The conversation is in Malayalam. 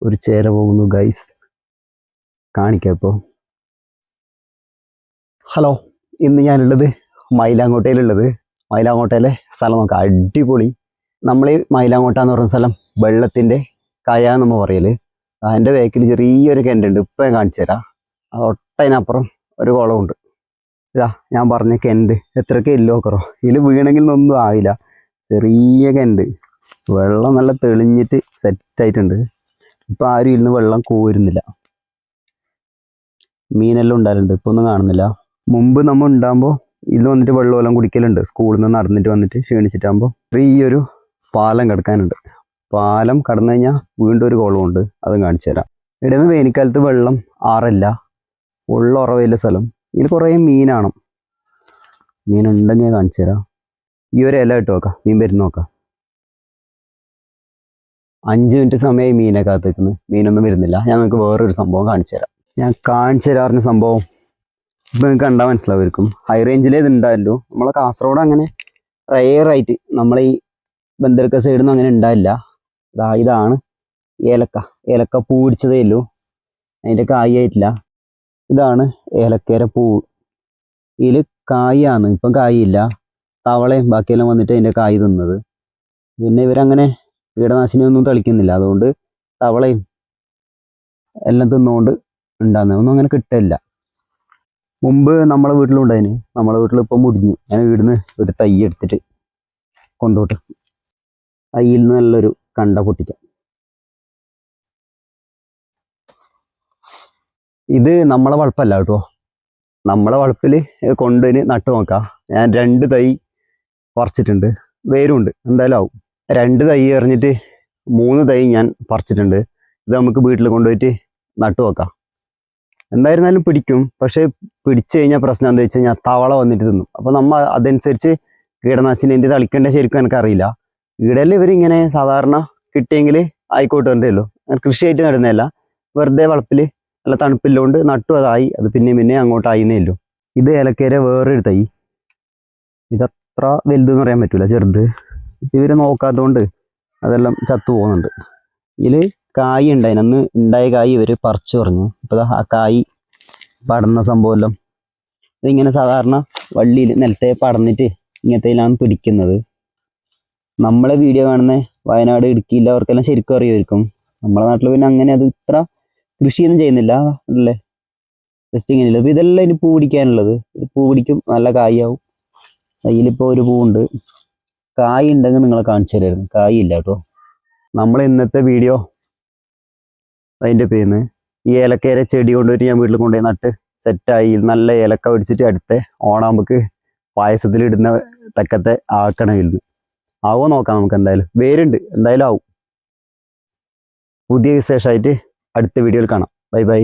ഒരു ചേര പോകുന്നു ഗൈസ്, കാണിക്കാം ഇപ്പോൾ. ഹലോ, ഇന്ന് ഞാനുള്ളത് മയിലാങ്കോട്ടയിലുള്ളത്. മയിലാങ്കോട്ടയിലെ സ്ഥലം നോക്കാം, അടിപൊളി. നമ്മൾ ഈ മയിലാങ്കോട്ട എന്ന് പറയുന്ന സ്ഥലം വെള്ളത്തിൻ്റെ കയ നമ്മൾ പറയൽ. അതിൻ്റെ ബാക്കിൽ ചെറിയൊരു കിണറുണ്ട്, ഇപ്പം ഞാൻ കാണിച്ചു തരാം. അത് ഒട്ടതിനപ്പുറം ഒരു കുളമുണ്ട്. ഇതാ ഞാൻ പറഞ്ഞ കിണറ് എത്രയൊക്കെ ഇല്ലോക്കറോ, ഇതിൽ വീണെങ്കിൽ ഒന്നും ആവില്ല. ചെറിയ കിണറ്, വെള്ളം നല്ല തെളിഞ്ഞിട്ട് സെറ്റായിട്ടുണ്ട്. ഇപ്പം ആരും ഇരുന്ന് വെള്ളം കോരുന്നില്ല. മീനെല്ലാം ഉണ്ടാകലുണ്ട്, ഇപ്പം ഒന്നും കാണുന്നില്ല. മുമ്പ് നമ്മൾ ഉണ്ടാകുമ്പോൾ ഇതിൽ വന്നിട്ട് വെള്ളമെല്ലാം കുടിക്കലുണ്ട്. സ്കൂളിൽ നിന്ന് നടന്നിട്ട് വന്നിട്ട് ക്ഷീണിച്ചിട്ടാകുമ്പോൾ ചെറിയൊരു പാലം കിടക്കാനുണ്ട്. പാലം കടന്നു കഴിഞ്ഞാൽ വീണ്ടും ഒരു കുളമുണ്ട്, അതും കാണിച്ചു തരാം. ഇവിടെ നിന്ന് വേനൽക്കാലത്ത് വെള്ളം ആറില്ല, ഉള്ള ഉറവില്ല സ്ഥലം. ഇതിൽ കുറേ മീനാണ്. മീനുണ്ടെങ്കിൽ ഞാൻ കാണിച്ചു തരാം. ഈ ഒരു ഇല ഇട്ട് നോക്കാം, മീൻ വരുന്ന നോക്കാം. 5 മിനിറ്റ് സമയമായി മീനെ കാത്തിരിക്കുന്നത്, മീനൊന്നും വരുന്നില്ല. ഞാൻ നിങ്ങൾക്ക് വേറൊരു സംഭവം കാണിച്ചു തരാം. ഞാൻ കാണിച്ചു തരാറുന്ന സംഭവം ഇപ്പം നിങ്ങൾക്ക് കണ്ടാൽ മനസ്സിലാവുമായിരിക്കും. ഹൈ റേഞ്ചിലേ ഇത് ഉണ്ടായല്ലോ. നമ്മളെ കാസർഗോഡ് അങ്ങനെ റയറായിട്ട്, നമ്മളെ ഈ ബന്ദർക്ക സൈഡിൽ നിന്ന് അങ്ങനെ ഉണ്ടായില്ല. ഇതാണ് ഏലക്ക പൂ പിടിച്ചതേ ഉള്ളൂ, അതിൻ്റെ കായായിട്ടില്ല. ഇതാണ് ഏലക്കയുടെ പൂവ്. ഇതിൽ കായാണ്, ഇപ്പം കായില്ല. തവളയും ബാക്കിയെല്ലാം വന്നിട്ട് അതിൻ്റെ കായ് തിന്നത്. പിന്നെ ഇവരങ്ങനെ കീടനാശിനിയൊന്നും തളിക്കുന്നില്ല, അതുകൊണ്ട് തവളയും എല്ലാം തിന്നുകൊണ്ട് ഉണ്ടാകുന്നത് ഒന്നും അങ്ങനെ കിട്ടില്ല. മുമ്പ് നമ്മളെ വീട്ടിലുണ്ടായിന്, നമ്മളെ വീട്ടിൽ ഇപ്പം മുടിഞ്ഞു. ഞാൻ ഇവിടുന്ന് ഒരു തൈ എടുത്തിട്ട് കൊണ്ടുപോട്ട് തൈയിൽ നിന്ന് നല്ലൊരു കണ്ട പൊട്ടിക്കാം. ഇത് നമ്മളെ വളപ്പല്ല കേട്ടോ, നമ്മളെ വളപ്പിൽ കൊണ്ടുപോയി നട്ടു നോക്കാം. ഞാൻ 2 തൈ പറിച്ചിട്ടുണ്ട്, വേരുണ്ട്, എന്തായാലും ആവും. 2 തൈ എറിഞ്ഞിട്ട് 3 തൈ ഞാൻ പറിച്ചിട്ടുണ്ട്. ഇത് നമുക്ക് വീട്ടിൽ കൊണ്ടുപോയിട്ട് നട്ടു നോക്കാം. എന്തായിരുന്നാലും പിടിക്കും, പക്ഷേ പിടിച്ചു കഴിഞ്ഞാൽ പ്രശ്നം എന്താ വെച്ച് കഴിഞ്ഞാൽ തവള വന്നിട്ട് തിന്നും. അപ്പോൾ നമ്മൾ അതനുസരിച്ച് കീടനാശിനി എന്ത് തളിക്കേണ്ട ശരിക്കും എനിക്കറിയില്ല. ഈടെല്ലാം ഇവരിങ്ങനെ സാധാരണ കിട്ടിയെങ്കിൽ ആയിക്കോട്ടെ ഉണ്ടല്ലോ. കൃഷിയായിട്ട് നടുന്നതല്ല, വെറുതെ വളപ്പിൽ നല്ല തണുപ്പില്ലോണ്ട് നട്ടു, അതായി. അത് പിന്നെ അങ്ങോട്ടായിന്നേ ഉള്ളൂ. ഇത് ഏലക്കയുടെ വേറൊരു തൈ. ഇതത്ര വലുതെന്ന് പറയാൻ പറ്റില്ല, ചെറുത്. ഇവർ നോക്കാത്തതുകൊണ്ട് അതെല്ലാം ചത്തു പോകുന്നുണ്ട്. ഇതിൽ കായ് ഉണ്ടായിന്, അന്ന് ഉണ്ടായ കായ് ഇവർ പറിച്ചു പറഞ്ഞു. ഇപ്പോൾ ആ കായ് പടന്ന സംഭവമെല്ലാം ഇതിങ്ങനെ സാധാരണ വള്ളിയിൽ നിലത്തെ പടന്നിട്ട് ഇങ്ങനത്തേലാണ് പിടിക്കുന്നത്. നമ്മളെ വീഡിയോ കാണുന്ന വയനാട് ഇടുക്കിയില്ല അവർക്കെല്ലാം ശരിക്കും അറിയുമായിരിക്കും. നമ്മളെ നാട്ടിൽ പിന്നെ അങ്ങനെ അത് ഇത്ര കൃഷിയൊന്നും ചെയ്യുന്നില്ല അല്ലേ, ജസ്റ്റ് ഇങ്ങനെയല്ല. അപ്പോൾ ഇതെല്ലാം ഇനി പൂ പിടിക്കാനുള്ളത്. ഇത് പൂ പിടിക്കും, നല്ല കായാവും. അതിലിപ്പോൾ ഒരു പൂവുണ്ട്. കായ് ഉണ്ടെങ്കിൽ നിങ്ങളെ കാണിച്ചു തരായിരുന്നു, കായ് ഇല്ല കേട്ടോ. നമ്മൾ ഇന്നത്തെ വീഡിയോ അതിൻ്റെ പേന്ന് ഈ ഏലക്കയുടെ ചെടി കൊണ്ടുപോയിട്ട് ഞാൻ വീട്ടിൽ കൊണ്ടുപോയി നട്ട് സെറ്റായി. നല്ല ഏലക്ക പിടിച്ചിട്ട് അടുത്ത ഓണാകുമ്പോൾക്ക് പായസത്തിലിടുന്ന തക്കത്തെ ആക്കണം. ഇരുന്ന് ആവോ നോക്കാം നമുക്ക്. എന്തായാലും വേരുണ്ട്, എന്തായാലും ആവും. പുതിയ വിശേഷമായിട്ട് അടുത്ത വീഡിയോയിൽ കാണാം. Bye bye.